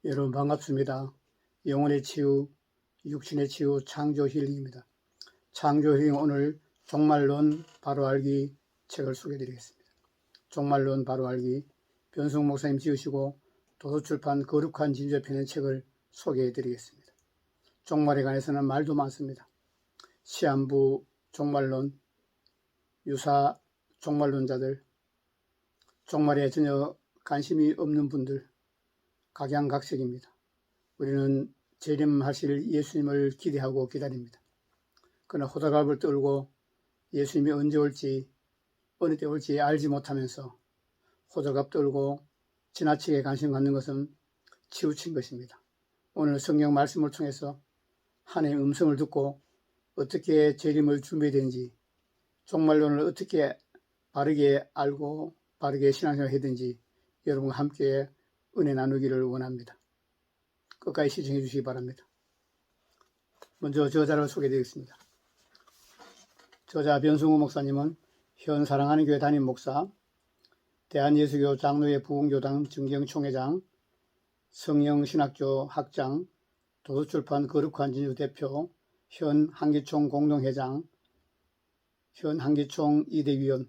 여러분 반갑습니다. 영혼의 치유, 육신의 치유, 창조 힐링입니다. 창조 힐링 오늘 종말론 바로 알기 책을 소개해드리겠습니다. 종말론 바로 알기 변승 목사님 지으시고 도서출판 거룩한 진주에 펴낸 책을 소개해드리겠습니다. 종말에 관해서는 말도 많습니다. 시한부 종말론, 유사 종말론자들, 종말에 전혀 관심이 없는 분들, 각양각색입니다. 우리는 재림하실 예수님을 기대하고 기다립니다. 그러나 호들갑을 떨고 예수님이 언제 올지 어느 때 올지 알지 못하면서 호들갑 떨고 지나치게 관심 갖는 것은 치우친 것입니다. 오늘 성경 말씀을 통해서 하나님의 음성을 듣고 어떻게 재림을 준비되는지, 종말론을 어떻게 바르게 알고 바르게 신앙생활 해야 되는지 여러분과 함께 은혜 나누기를 원합니다. 끝까지 시청해 주시기 바랍니다. 먼저 저자를 소개해드리겠습니다. 저자 변승우 목사님은 현 사랑하는 교회 담임 목사, 대한예수교 장로회 부흥교당 정경총회장, 성령신학교 학장, 도서출판 거룩한 진주 대표, 현 한기총 공동회장, 현 한기총 2대위원.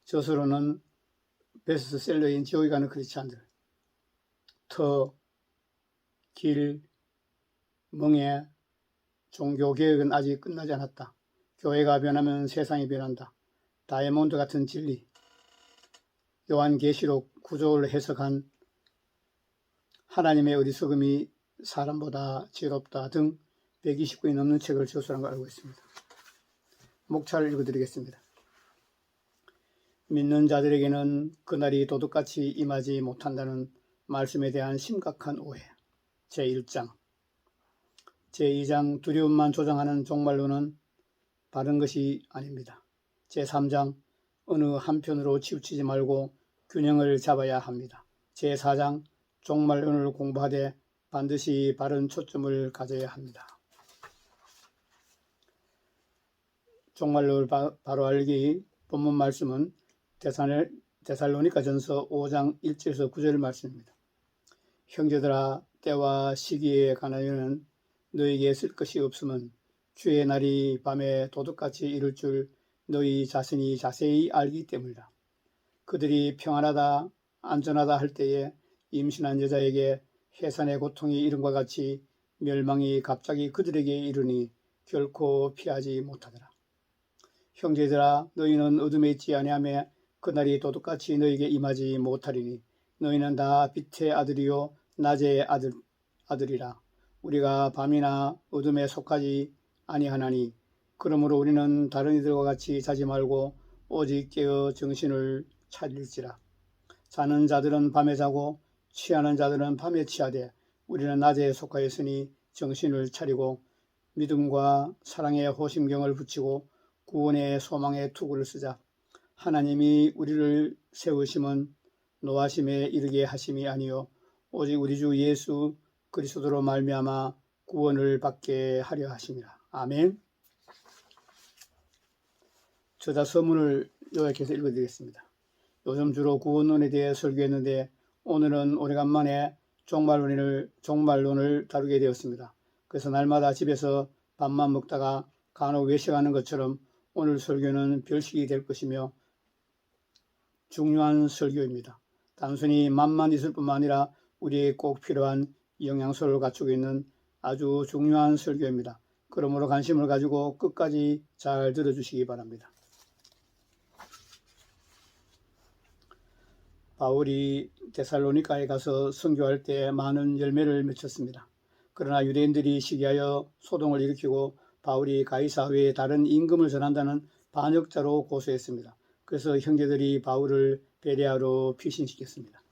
저서로는 베스트셀러인 지옥에 가는 크리스찬들, 길, 멍해, 종교개혁은 아직 끝나지 않았다. 교회가 변하면 세상이 변한다. 다이아몬드 같은 진리, 요한계시록 구조를 해석한 하나님의 어리석음이 사람보다 지혜롭다 등 120권이 넘는 책을 저술한 걸 알고 있습니다. 목차를 읽어드리겠습니다. 믿는 자들에게는 그날이 도둑같이 임하지 못한다는 말씀에 대한 심각한 오해. 제1장 제2장 두려움만 조장하는 종말론은 바른 것이 아닙니다. 제3장 어느 한편으로 치우치지 말고 균형을 잡아야 합니다. 제4장 종말론을 공부하되 반드시 바른 초점을 가져야 합니다. 종말론을 바로 알기 본문 말씀은 데살로니가전서 5장 1절에서 9절 말씀입니다. 형제들아, 때와 시기에 관하여는 너희에게 쓸 것이 없음은 주의 날이 밤에 도둑같이 이를 줄 너희 자신이 자세히 알기 때문이다. 그들이 평안하다 안전하다 할 때에 임신한 여자에게 해산의 고통이 이름과 같이 멸망이 갑자기 그들에게 이르니 결코 피하지 못하더라. 형제들아, 너희는 어둠에 있지 아니하며 그날이 도둑같이 너희에게 임하지 못하리니 너희는 다 빛의 아들이요 낮의 아들이라. 우리가 밤이나 어둠에 속하지 아니하나니 그러므로 우리는 다른 이들과 같이 자지 말고 오직 깨어 정신을 차릴지라. 자는 자들은 밤에 자고 취하는 자들은 밤에 취하되 우리는 낮에 속하였으니 정신을 차리고 믿음과 사랑의 호심경을 붙이고 구원의 소망의 투구를 쓰자. 하나님이 우리를 세우심은 노하심에 이르게 하심이 아니요 오직 우리 주 예수 그리스도로 말미암아 구원을 받게 하려 하심이라. 아멘. 저자 서문을 요약해서 읽어드리겠습니다. 요즘 주로 구원론에 대해 설교했는데 오늘은 오래간만에 종말론을 다루게 되었습니다. 그래서 날마다 집에서 밥만 먹다가 간혹 외식하는 것처럼 오늘 설교는 별식이 될 것이며 중요한 설교입니다. 단순히 맛만 있을 뿐만 아니라 우리에게 꼭 필요한 영양소를 갖추고 있는 아주 중요한 설교입니다. 그러므로 관심을 가지고 끝까지 잘 들어주시기 바랍니다. 바울이 데살로니가에 가서 선교할 때 많은 열매를 맺혔습니다. 그러나 유대인들이 시기하여 소동을 일으키고 바울이 가이사 외에 다른 임금을 전한다는 반역자로 고소했습니다. 그래서 형제들이 바울을 베레아로 피신시켰습니다.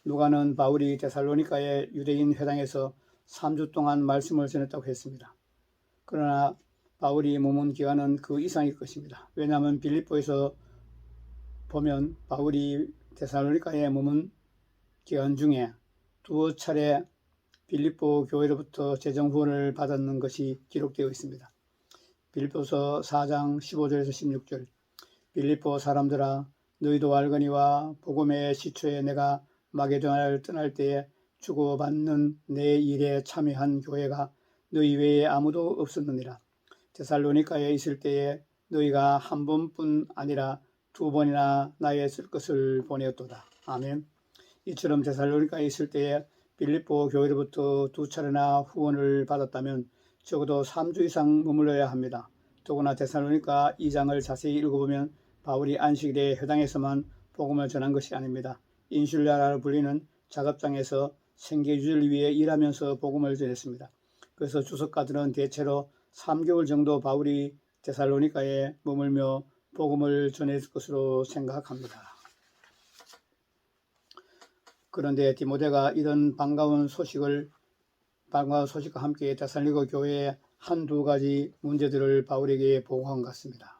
누가는 바울이 데살로니가의 유대인 회당에서 3주 동안 말씀을 전했다고 했습니다. 그러나 바울이 머문 기간은 그 이상일 것입니다. 왜냐하면 빌립보에서 보면 바울이 데살로니가에 머문 기간 중에 두어 차례 빌립보 교회로부터 재정 후원을 받았는 것이 기록되어 있습니다. 빌립보서 4장 15절에서 16절 빌립보 사람들아 너희도 알거니와 복음의 시초에 내가 마게도냐를 떠날 때에 주고받는 내 일에 참여한 교회가 너희 외에 아무도 없었느니라. 데살로니가에 있을 때에 너희가 한 번뿐 아니라 두 번이나 나의 쓸 것을 보내었도다. 아멘. 이처럼 데살로니가에 있을 때에 빌립보 교회로부터 두 차례나 후원을 받았다면 적어도 3주 이상 머물러야 합니다. 더구나 데살로니가 2장을 자세히 읽어보면 바울이 안식일에 회당에서만 복음을 전한 것이 아닙니다. 인슐라라고 불리는 작업장에서 생계유지를 위해 일하면서 복음을 전했습니다. 그래서 주석가들은 대체로 3개월 정도 바울이 데살로니가에 머물며 복음을 전했을 것으로 생각합니다. 그런데 디모데가 이런 반가운 소식과 함께 데살로니가 교회의 한두 가지 문제들을 바울에게 보고한 것 같습니다.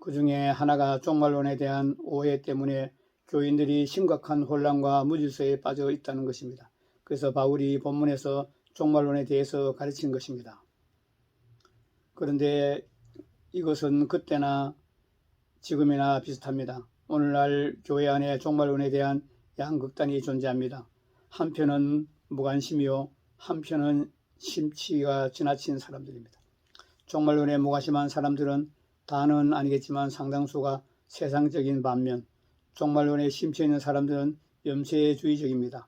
그 중에 하나가 종말론에 대한 오해 때문에 교인들이 심각한 혼란과 무질서에 빠져 있다는 것입니다. 그래서 바울이 본문에서 종말론에 대해서 가르친 것입니다. 그런데 이것은 그때나 지금이나 비슷합니다. 오늘날 교회 안에 종말론에 대한 양극단이 존재합니다. 한편은 무관심이요, 한편은 심취가 지나친 사람들입니다. 종말론에 무관심한 사람들은 다는 아니겠지만 상당수가 세상적인 반면 종말론에 심취해 있는 사람들은 염세주의적입니다.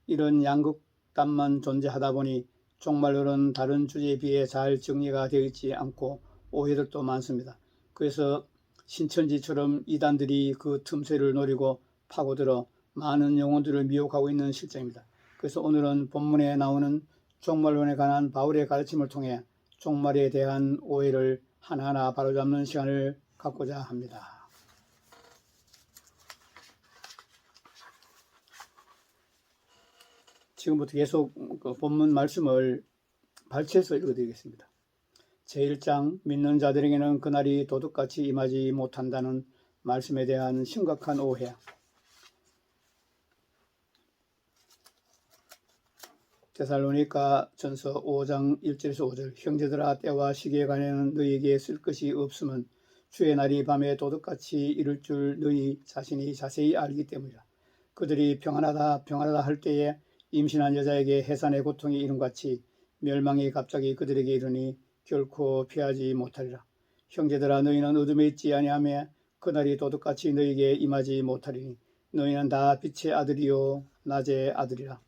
이런 양극단만 존재하다 보니 종말론은 다른 주제에 비해 잘 정리가 되어 있지 않고 오해들도 많습니다. 그래서 신천지처럼 이단들이 그 틈새를 노리고 파고들어 많은 영혼들을 미혹하고 있는 실정입니다. 그래서 오늘은 본문에 나오는 종말론에 관한 바울의 가르침을 통해 종말에 대한 오해를 하나하나 바로잡는 시간을 갖고자 합니다. 지금부터 계속 본문 말씀을 발췌해서 읽어드리겠습니다. 제1장 믿는 자들에게는 그날이 도둑같이 임하지 못한다는 말씀에 대한 심각한 오해. 데살로니가 전서 5장 1절에서 5절 형제들아 때와 시기에 관해는 너희에게 쓸 것이 없음은 주의 날이 밤에 도둑같이 이를 줄 너희 자신이 자세히 알기 때문이라. 그들이 평안하다 할 때에 임신한 여자에게 해산의 고통이 이름같이 멸망이 갑자기 그들에게 이르니 결코 피하지 못하리라. 형제들아 너희는 어둠에 있지 아니하며 그날이 도둑같이 너희에게 임하지 못하리니 너희는 다 빛의 아들이요 낮의 아들이라.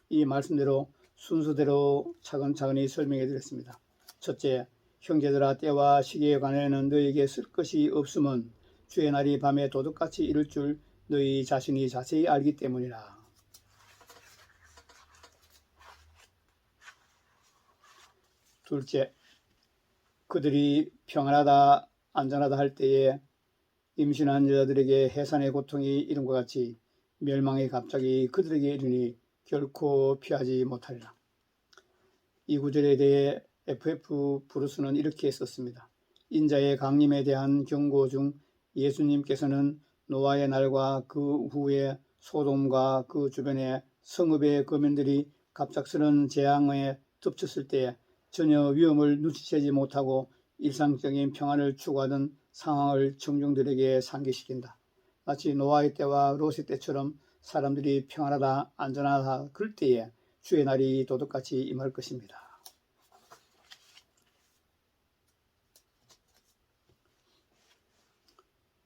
이 말씀대로 순서대로 차근차근히 설명해 드렸습니다. 첫째, 형제들아 때와 시기에 관해는 너희에게 쓸 것이 없음은 주의 날이 밤에 도둑같이 이를 줄 너희 자신이 자세히 알기 때문이라. 둘째, 그들이 평안하다 안전하다 할 때에 임신한 여자들에게 해산의 고통이 이름과 같이 멸망이 갑자기 그들에게 이르니 결코 피하지 못하리라. 이 구절에 대해 F.F. 브루스는 이렇게 썼습니다. 인자의 강림에 대한 경고 중 예수님께서는 노아의 날과 그 후에 소돔과 그 주변의 성읍의 거민들이 갑작스런 재앙에 덮쳤을 때 전혀 위험을 눈치채지 못하고 일상적인 평안을 추구하던 상황을 청중들에게 상기시킨다. 마치 노아의 때와 롯의 때처럼 사람들이 평안하다 안전하다 그럴 때에 주의 날이 도둑같이 임할 것입니다.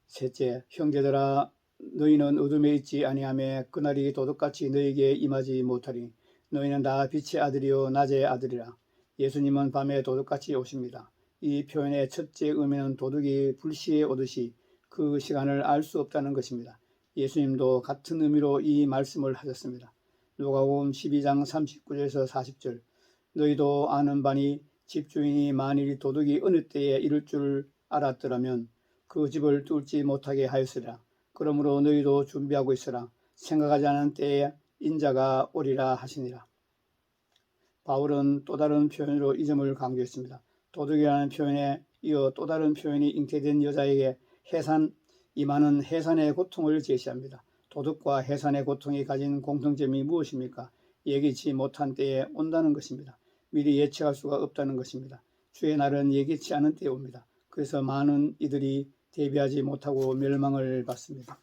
셋째, 형제들아 너희는 어둠에 있지 아니하며 그날이 도둑같이 너희에게 임하지 못하리. 너희는 다 빛의 아들이요 낮의 아들이라. 예수님은 밤에 도둑같이 오십니다. 이 표현의 첫째 의미는 도둑이 불시에 오듯이 그 시간을 알 수 없다는 것입니다. 예수님도 같은 의미로 이 말씀을 하셨습니다. 누가복음 12장 39절에서 40절 너희도 아는 바니 집주인이 만일 도둑이 어느 때에 이를 줄 알았더라면 그 집을 뚫지 못하게 하였으리라. 그러므로 너희도 준비하고 있으라. 생각하지 않은 때에 인자가 오리라 하시니라. 바울은 또 다른 표현으로 이 점을 강조했습니다. 도둑이라는 표현에 이어 또 다른 표현이 잉태된 여자에게 임하는 해산의 고통을 제시합니다. 도둑과 해산의 고통이 가진 공통점이 무엇입니까? 예기치 못한 때에 온다는 것입니다. 미리 예측할 수가 없다는 것입니다. 주의 날은 예기치 않은 때에 옵니다. 그래서 많은 이들이 대비하지 못하고 멸망을 받습니다.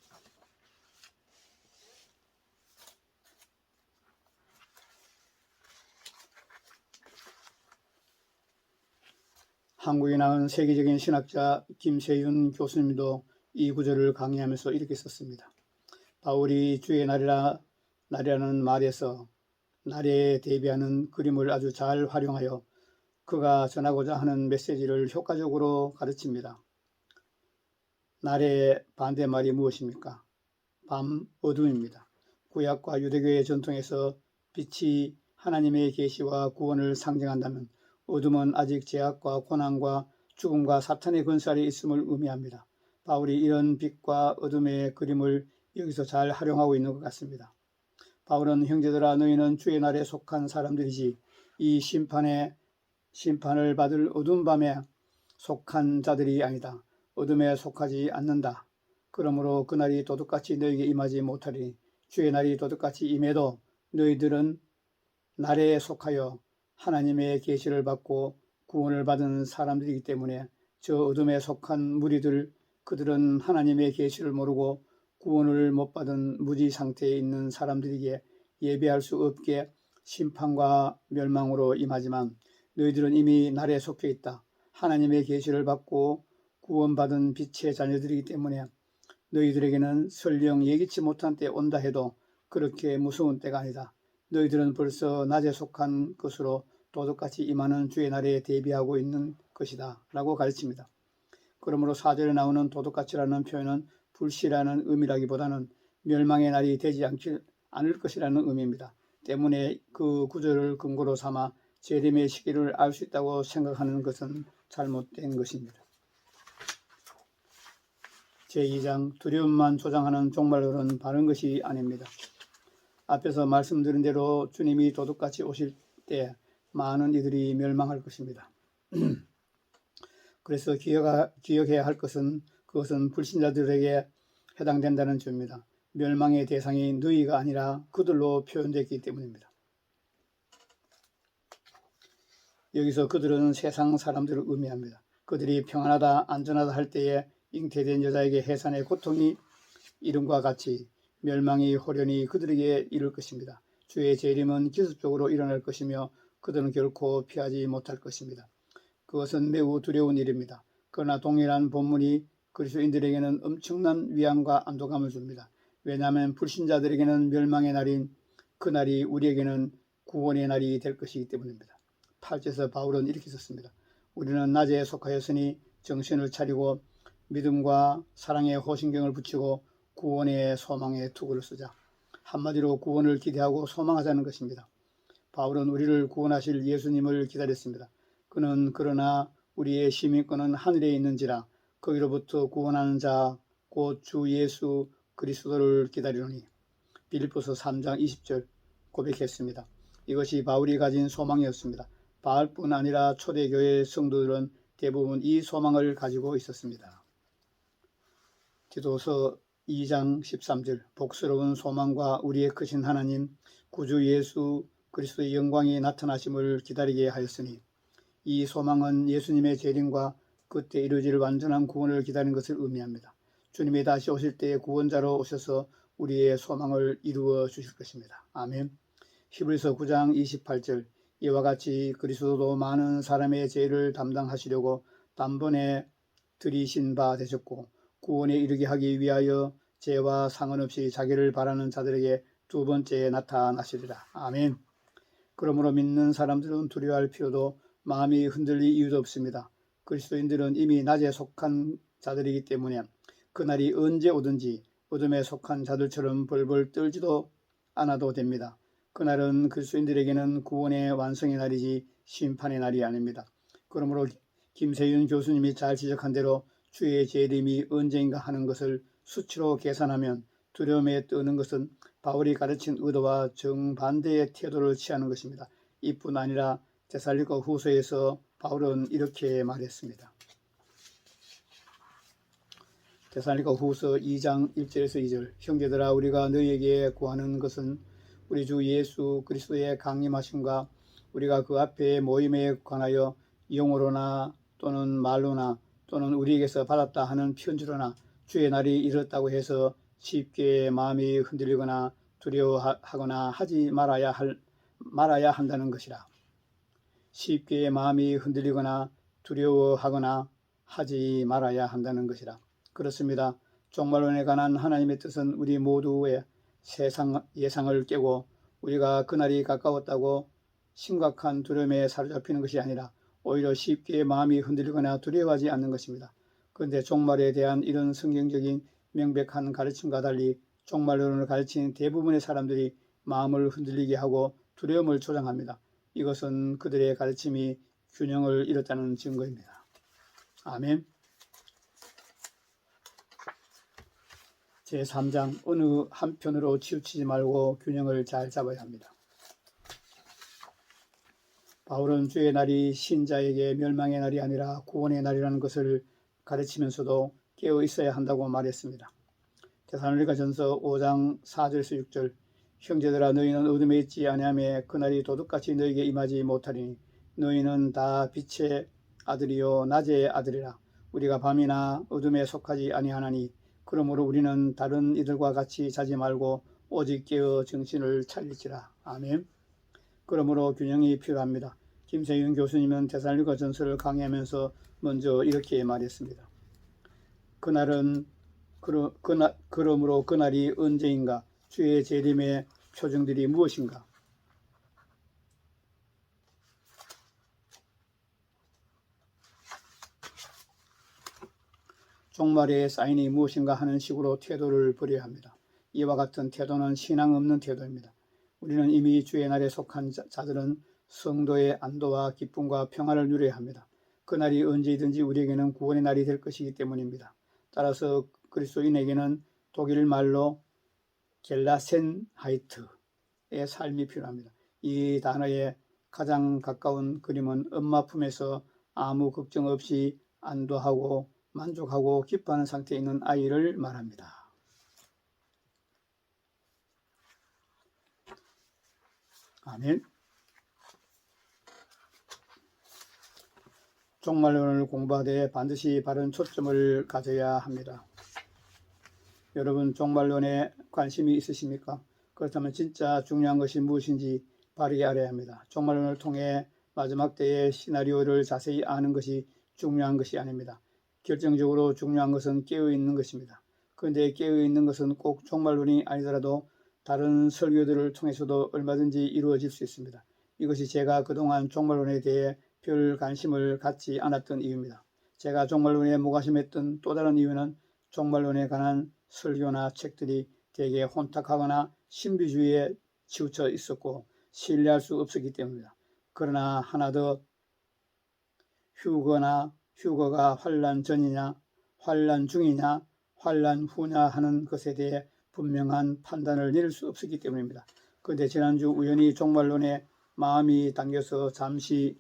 한국에 나온 세계적인 신학자 김세윤 교수님도 이 구절을 강의하면서 이렇게 썼습니다. 바울이 주의 날이라는 말에서 날에 대비하는 그림을 아주 잘 활용하여 그가 전하고자 하는 메시지를 효과적으로 가르칩니다. 날의 반대말이 무엇입니까? 밤, 어둠입니다. 구약과 유대교의 전통에서 빛이 하나님의 계시와 구원을 상징한다면 어둠은 아직 죄악과 고난과 죽음과 사탄의 권세 아래 있음을 의미합니다. 바울이 이런 빛과 어둠의 그림을 여기서 잘 활용하고 있는 것 같습니다. 바울은 형제들아 너희는 주의 날에 속한 사람들이지 이 심판을 받을 어두운 밤에 속한 자들이 아니다. 어둠에 속하지 않는다. 그러므로 그날이 도둑같이 너희에게 임하지 못하리니 주의 날이 도둑같이 임해도 너희들은 날에 속하여 하나님의 계시를 받고 구원을 받은 사람들이기 때문에 저 어둠에 속한 무리들 그들은 하나님의 계시를 모르고 구원을 못 받은 무지 상태에 있는 사람들에게 예배할 수 없게 심판과 멸망으로 임하지만 너희들은 이미 날에 속해 있다. 하나님의 계시를 받고 구원받은 빛의 자녀들이기 때문에 너희들에게는 설령 예기치 못한 때 온다 해도 그렇게 무서운 때가 아니다. 너희들은 벌써 낮에 속한 것으로 도둑같이 임하는 주의 날에 대비하고 있는 것이다 라고 가르칩니다. 그러므로 4절에 나오는 도둑같이라는 표현은 불씨라는 의미라기보다는 멸망의 날이 되지 않을 것이라는 의미입니다. 때문에 그 구절을 근거로 삼아 재림의 시기를 알 수 있다고 생각하는 것은 잘못된 것입니다. 제2장 두려움만 조장하는 종말론은 바른 것이 아닙니다. 앞에서 말씀드린 대로 주님이 도둑같이 오실 때 많은 이들이 멸망할 것입니다. 그래서 기억해야 할 것은 그것은 불신자들에게 해당된다는 점입니다. 멸망의 대상이 너희가 아니라 그들로 표현되기 때문입니다. 여기서 그들은 세상 사람들을 의미합니다. 그들이 평안하다 안전하다 할 때에 잉태된 여자에게 해산의 고통이 이름과 같이 멸망이 호련히 그들에게 이를 것입니다. 주의 재림은 기습적으로 일어날 것이며 그들은 결코 피하지 못할 것입니다. 그것은 매우 두려운 일입니다. 그러나 동일한 본문이 그리스도인들에게는 엄청난 위안과 안도감을 줍니다. 왜냐하면 불신자들에게는 멸망의 날인 그날이 우리에게는 구원의 날이 될 것이기 때문입니다. 8절에서 바울은 이렇게 썼습니다. 우리는 낮에 속하였으니 정신을 차리고 믿음과 사랑의 호신경을 붙이고 구원의 소망의 투구를 쓰자. 한마디로 구원을 기대하고 소망하자는 것입니다. 바울은 우리를 구원하실 예수님을 기다렸습니다. 그는 그러나 우리의 시민권은 하늘에 있는지라 거기로부터 구원하는 자 곧 주 예수 그리스도를 기다리노니 빌립보서 3장 20절 고백했습니다. 이것이 바울이 가진 소망이었습니다. 바울뿐 아니라 초대교회 성도들은 대부분 이 소망을 가지고 있었습니다. 디도서 2장 13절 복스러운 소망과 우리의 크신 하나님 구주 예수 그리스도의 영광이 나타나심을 기다리게 하였으니 이 소망은 예수님의 재림과 그때 이루어질 완전한 구원을 기다리는 것을 의미합니다. 주님이 다시 오실 때에 구원자로 오셔서 우리의 소망을 이루어 주실 것입니다. 아멘. 히브리서 9장 28절 이와 같이 그리스도도 많은 사람의 죄를 담당하시려고 단번에 들이신 바 되셨고 구원에 이르게 하기 위하여 죄와 상관없이 자기를 바라는 자들에게 두 번째 나타나시리라. 아멘. 그러므로 믿는 사람들은 두려워할 필요도 마음이 흔들릴 이유도 없습니다. 그리스도인들은 이미 낮에 속한 자들이기 때문에 그날이 언제 오든지 어둠에 속한 자들처럼 벌벌 떨지도 않아도 됩니다. 그날은 그리스도인들에게는 구원의 완성의 날이지 심판의 날이 아닙니다. 그러므로 김세윤 교수님이 잘 지적한 대로 주의 재림이 언제인가 하는 것을 수치로 계산하면 두려움에 떠는 것은 바울이 가르친 의도와 정반대의 태도를 취하는 것입니다. 이뿐 아니라 데살로니가 후서에서 바울은 이렇게 말했습니다. 데살로니가 후서 2장 1절에서 2절 형제들아 우리가 너희에게 구하는 것은 우리 주 예수 그리스도의 강림하심과 우리가 그 앞에 모임에 관하여 영어로나 또는 말로나 또는 우리에게서 받았다 하는 편지로나 주의 날이 이르렀다고 해서 쉽게 마음이 흔들리거나 두려워하거나 하지 말아야 한다는 것이라. 쉽게 마음이 흔들리거나 두려워하거나 하지 말아야 한다는 것이라. 그렇습니다. 종말론에 관한 하나님의 뜻은 우리 모두의 예상을 깨고 우리가 그날이 가까웠다고 심각한 두려움에 사로잡히는 것이 아니라 오히려 쉽게 마음이 흔들리거나 두려워하지 않는 것입니다. 그런데 종말에 대한 이런 성경적인 명백한 가르침과 달리 종말론을 가르치는 대부분의 사람들이 마음을 흔들리게 하고 두려움을 조장합니다. 이것은 그들의 가르침이 균형을 잃었다는 증거입니다. 아멘. 제3장 어느 한편으로 치우치지 말고 균형을 잘 잡아야 합니다. 바울은 주의 날이 신자에게 멸망의 날이 아니라 구원의 날이라는 것을 가르치면서도 깨어 있어야 한다고 말했습니다. 데살로니가전서 5장 4절에서 6절 형제들아 너희는 어둠에 있지 아니하며 그날이 도둑같이 너희에게 임하지 못하리니 너희는 다 빛의 아들이요 낮의 아들이라. 우리가 밤이나 어둠에 속하지 아니하나니 그러므로 우리는 다른 이들과 같이 자지 말고 오직 깨어 정신을 차릴지라. 아멘. 그러므로 균형이 필요합니다. 김세윤 교수님은 데살로니가 전서를 강의하면서 먼저 이렇게 말했습니다. 그러므로 그날이 언제인가? 주의 재림의 표징들이 무엇인가? 종말의 사인이 무엇인가 하는 식으로 태도를 버려야 합니다. 이와 같은 태도는 신앙 없는 태도입니다. 우리는 이미 주의 날에 속한 자들은 성도의 안도와 기쁨과 평안을 누려야 합니다. 그날이 언제든지 우리에게는 구원의 날이 될 것이기 때문입니다. 따라서 그리스도인에게는 독일 말로 겔라센하이트의 삶이 필요합니다. 이 단어에 가장 가까운 그림은 엄마 품에서 아무 걱정 없이 안도하고 만족하고 기뻐하는 상태에 있는 아이를 말합니다. 아멘. 종말론을 공부하되 반드시 바른 초점을 가져야 합니다. 여러분 종말론에 관심이 있으십니까? 그렇다면 진짜 중요한 것이 무엇인지 바르게 알아야 합니다. 종말론을 통해 마지막 때의 시나리오를 자세히 아는 것이 중요한 것이 아닙니다. 결정적으로 중요한 것은 깨어있는 것입니다. 그런데 깨어있는 것은 꼭 종말론이 아니더라도 다른 설교들을 통해서도 얼마든지 이루어질 수 있습니다. 이것이 제가 그동안 종말론에 대해 별 관심을 갖지 않았던 이유입니다. 제가 종말론에 무관심했던 또 다른 이유는 종말론에 관한 설교나 책들이 되게 혼탁하거나 신비주의에 치우쳐 있었고 신뢰할 수 없었기 때문입니다. 그러나 하나 더 휴거가 환난 전이냐 환난 중이냐 환난 후냐 하는 것에 대해 분명한 판단을 내릴 수 없었기 때문입니다. 그런데 지난주 우연히 종말론에 마음이 당겨서 잠시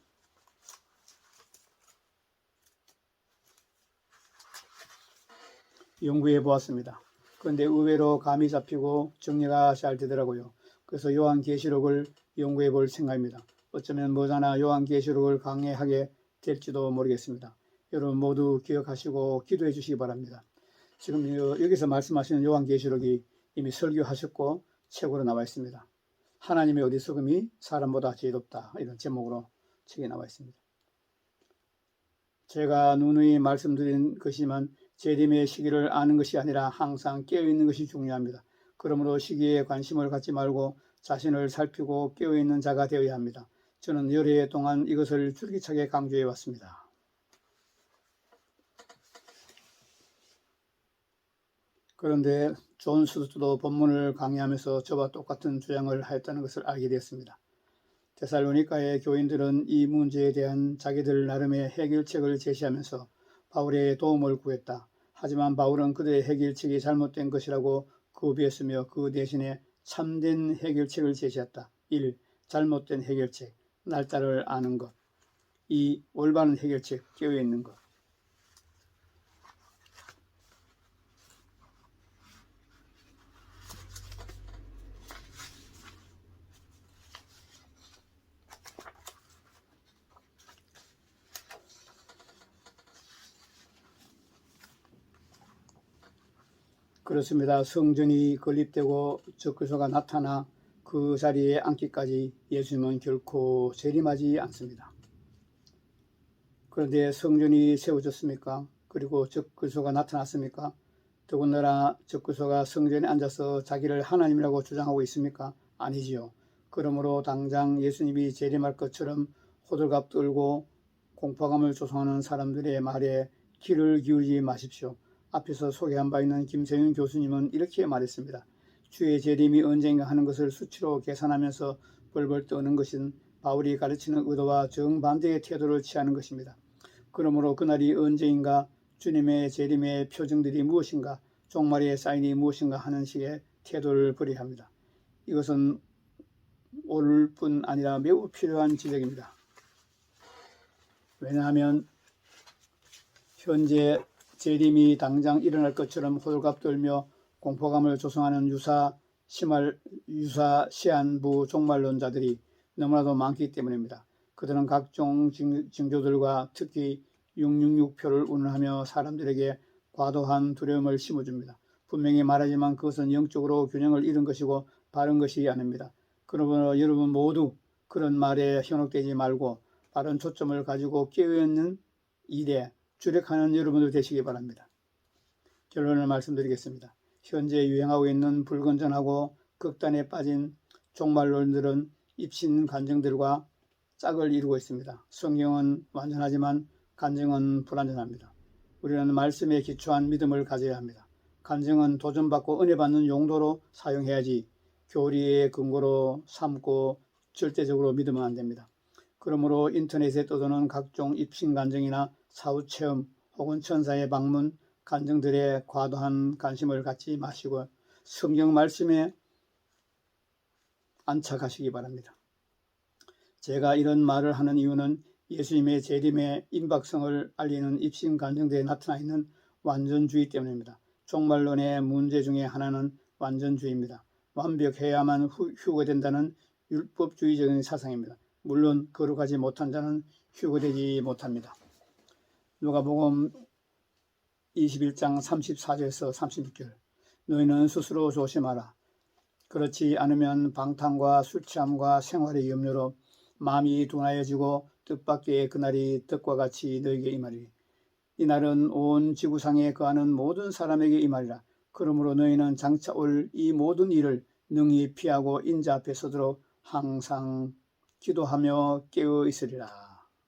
연구해 보았습니다. 그런데 의외로 감이 잡히고 정리가 잘 되더라고요. 그래서 요한계시록을 연구해 볼 생각입니다. 어쩌면 머지않아 요한계시록을 강의하게 될지도 모르겠습니다. 여러분 모두 기억하시고 기도해 주시기 바랍니다. 지금 여기서 말씀하시는 요한계시록이 이미 설교하셨고 책으로 나와 있습니다. 하나님의 어리석음이 사람보다 지혜롭다, 이런 제목으로 책에 나와 있습니다. 제가 누누이 말씀드린 것이지만 재림의 시기를 아는 것이 아니라 항상 깨어있는 것이 중요합니다. 그러므로 시기에 관심을 갖지 말고 자신을 살피고 깨어있는 자가 되어야 합니다. 저는 여러 해 동안 이것을 줄기차게 강조해 왔습니다. 그런데 존 스투도 본문을 강의하면서 저와 똑같은 주장을 하였다는 것을 알게 되었습니다. 데살로니가의 교인들은 이 문제에 대한 자기들 나름의 해결책을 제시하면서 바울의 도움을 구했다. 하지만 바울은 그들의 해결책이 잘못된 것이라고 거부했으며 그 대신에 참된 해결책을 제시했다. 1. 잘못된 해결책, 날짜를 아는 것. 2. 올바른 해결책, 깨어있는 것. 그렇습니다. 성전이 건립되고 적그리스도가 나타나 그 자리에 앉기까지 예수님은 결코 재림하지 않습니다. 그런데 성전이 세워졌습니까? 그리고 적그리스도가 나타났습니까? 더군다나 적그리스도가 성전에 앉아서 자기를 하나님이라고 주장하고 있습니까? 아니지요. 그러므로 당장 예수님이 재림할 것처럼 호들갑 떨고 공포감을 조성하는 사람들의 말에 귀를 기울이지 마십시오. 앞에서 소개한 바 있는 김세윤 교수님은 이렇게 말했습니다. 주의 재림이 언젠가 하는 것을 수치로 계산하면서 벌벌 떠는 것은 바울이 가르치는 의도와 정반대의 태도를 취하는 것입니다. 그러므로 그날이 언제인가, 주님의 재림의 표징들이 무엇인가, 종말의 사인이 무엇인가 하는 식의 태도를 버려야 합니다. 이것은 옳을 뿐 아니라 매우 필요한 지적입니다. 왜냐하면 현재 재림이 당장 일어날 것처럼 호들갑 떨며 공포감을 조성하는 시한부 종말론자들이 너무나도 많기 때문입니다. 그들은 각종 징조들과 특히 666표를 운운하며 사람들에게 과도한 두려움을 심어줍니다. 분명히 말하지만 그것은 영적으로 균형을 잃은 것이고 바른 것이 아닙니다. 그러므로 여러분 모두 그런 말에 현혹되지 말고 바른 초점을 가지고 깨어있는 일에 주력하는 여러분들 되시기 바랍니다. 결론을 말씀드리겠습니다. 현재 유행하고 있는 불건전하고 극단에 빠진 종말론들은 입신 간증들과 짝을 이루고 있습니다. 성경은 완전하지만 간증은 불완전합니다. 우리는 말씀에 기초한 믿음을 가져야 합니다. 간증은 도전받고 은혜받는 용도로 사용해야지 교리의 근거로 삼고 절대적으로 믿으면 안 됩니다. 그러므로 인터넷에 떠도는 각종 입신 간증이나 사후체험 혹은 천사의 방문 간증들에 과도한 관심을 갖지 마시고 성경 말씀에 안착하시기 바랍니다. 제가 이런 말을 하는 이유는 예수님의 재림의 임박성을 알리는 입신 간증들에 나타나 있는 완전주의 때문입니다. 종말론의 문제 중에 하나는 완전주의입니다. 완벽해야만 휴거된다는 율법주의적인 사상입니다. 물론 거룩하지 못한 자는 휴거되지 못합니다. 누가복음 21장 34절에서 36절 너희는 스스로 조심하라. 그렇지 않으면 방탕과 술취함과 생활의 염려로 마음이 둔하여지고 뜻밖의 그날이 뜻과 같이 너희에게 임하리니 이날은 온 지구상에 거하는 모든 사람에게 임하리라. 그러므로 너희는 장차 올 이 모든 일을 능히 피하고 인자 앞에 서도록 항상 기도하며 깨어 있으리라.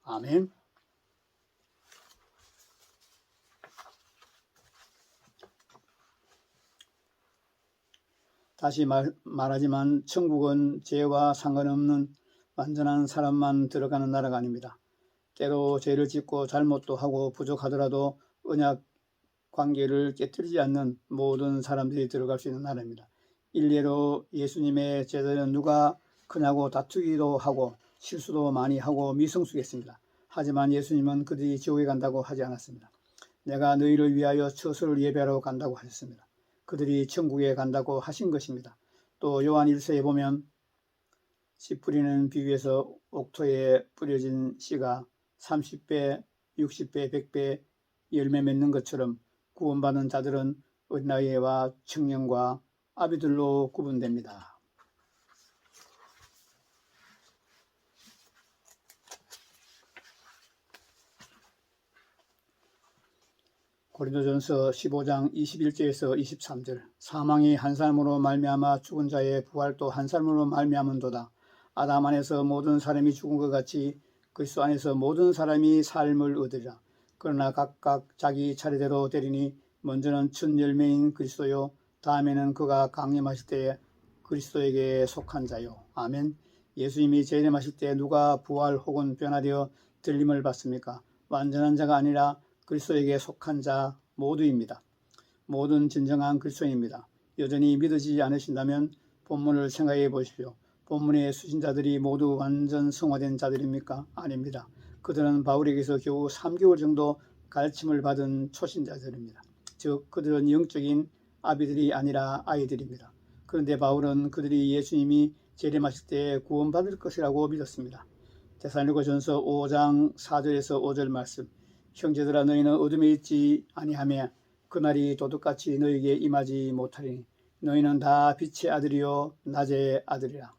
아멘. 다시 말하지만 천국은 죄와 상관없는 완전한 사람만 들어가는 나라가 아닙니다. 때로 죄를 짓고 잘못도 하고 부족하더라도 언약 관계를 깨뜨리지 않는 모든 사람들이 들어갈 수 있는 나라입니다. 일례로 예수님의 제자들은 누가 크냐고 다투기도 하고 실수도 많이 하고 미성숙했습니다. 하지만 예수님은 그들이 지옥에 간다고 하지 않았습니다. 내가 너희를 위하여 처소를 예배하러 간다고 하셨습니다. 그들이 천국에 간다고 하신 것입니다. 또 요한 1서에 보면 씨 뿌리는 비유에서 옥토에 뿌려진 씨가 30배, 60배, 100배 열매 맺는 것처럼 구원받은 자들은 어린아이와 청년과 아비들로 구분됩니다. 고린도전서 15장 21절에서 23절 사망이 한 사람으로 말미암아 죽은 자의 부활도 한 사람으로 말미암은도다. 아담 안에서 모든 사람이 죽은 것 같이 그리스도 안에서 모든 사람이 삶을 얻으리라. 그러나 각각 자기 차례대로 되리니 먼저는 첫 열매인 그리스도요 다음에는 그가 강림하실 때에 그리스도에게 속한 자요. 아멘. 예수님이 재림하실 때 누가 부활 혹은 변화되어 들림을 받습니까? 완전한 자가 아니라 그리스도에게 속한 자 모두입니다. 모든 진정한 그리스도인입니다. 여전히 믿어지지 않으신다면 본문을 생각해 보십시오. 본문의 수신자들이 모두 완전 성화된 자들입니까? 아닙니다. 그들은 바울에게서 겨우 3개월 정도 가르침을 받은 초신자들입니다. 즉 그들은 영적인 아비들이 아니라 아이들입니다. 그런데 바울은 그들이 예수님이 재림하실 때 구원받을 것이라고 믿었습니다. 데살로니가전서 5장 4절에서 5절 말씀 형제들아 너희는 어둠에 있지 아니하며 그날이 도둑같이 너희에게 임하지 못하리니 너희는 다 빛의 아들이요 낮의 아들이라.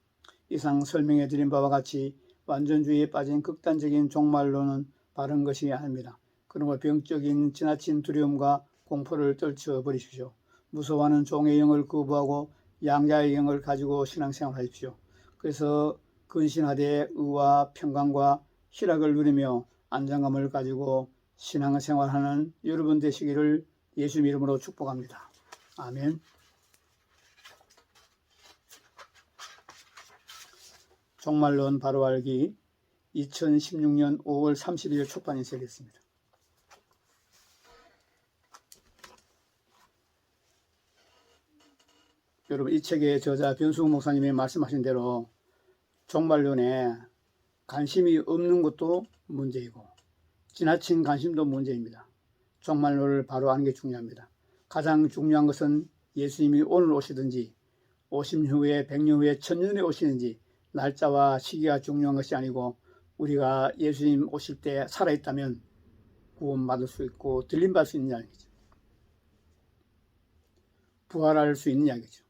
이상 설명해 드린 바와 같이 완전주의에 빠진 극단적인 종말론은 바른 것이 아닙니다. 그러므로 병적인 지나친 두려움과 공포를 떨쳐버리십시오. 무서워하는 종의 영을 거부하고 양자의 영을 가지고 신앙생활하십시오. 그래서 근신하되 의와 평강과 희락을 누리며 안정감을 가지고 신앙생활하는 여러분 되시기를 예수 이름으로 축복합니다. 아멘. 종말론 바로 알기 2016년 5월 30일 출판이 되겠습니다. 여러분, 이 책의 저자 변수국 목사님이 말씀하신 대로 종말론에 관심이 없는 것도 문제이고 지나친 관심도 문제입니다. 종말론을 바로 아는 게 중요합니다. 가장 중요한 것은 예수님이 오늘 오시든지 50년 후에 100년 후에 1000년에 오시는지 날짜와 시기가 중요한 것이 아니고 우리가 예수님 오실 때 살아있다면 구원받을 수 있고 들림받을 수 있는 이야기죠. 부활할 수 있는 이야기죠.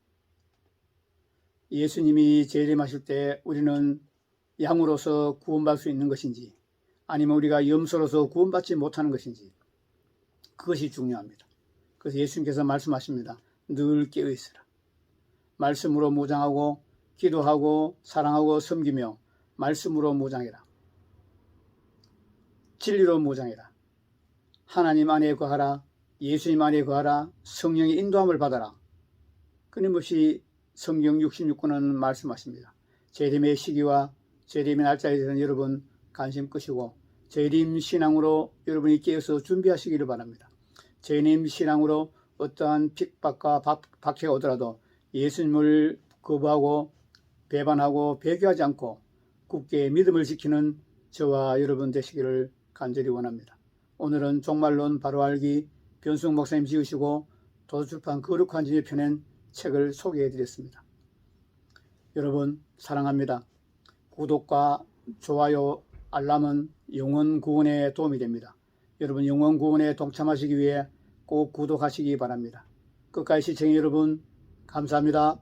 예수님이 재림하실 때 우리는 양으로서 구원받을 수 있는 것인지 아니면 우리가 염소로서 구원받지 못하는 것인지 그것이 중요합니다. 그래서 예수님께서 말씀하십니다. 늘 깨어있으라. 말씀으로 무장하고 기도하고 사랑하고 섬기며 말씀으로 무장해라. 진리로 무장해라. 하나님 안에 거하라. 예수님 안에 거하라. 성령의 인도함을 받아라. 끊임없이 성경 66권은 말씀하십니다. 재림의 시기와 재림의 날짜에 대해서는 여러분 관심 끄시고 재림 신앙으로 여러분이 깨어서 준비하시기를 바랍니다. 재림 신앙으로 어떠한 핍박과 박해가 오더라도 예수님을 거부하고 배반하고 배교하지 않고 굳게 믿음을 지키는 저와 여러분 되시기를 간절히 원합니다. 오늘은 종말론 바로 알기 변수국 목사님 지으시고 도서출판 거룩한 진에 펴낸 책을 소개해 드렸습니다. 여러분 사랑합니다. 구독과 좋아요, 알람은 영혼 구원에 도움이 됩니다. 여러분 영혼 구원에 동참하시기 위해 꼭 구독하시기 바랍니다. 끝까지 시청해 여러분 감사합니다.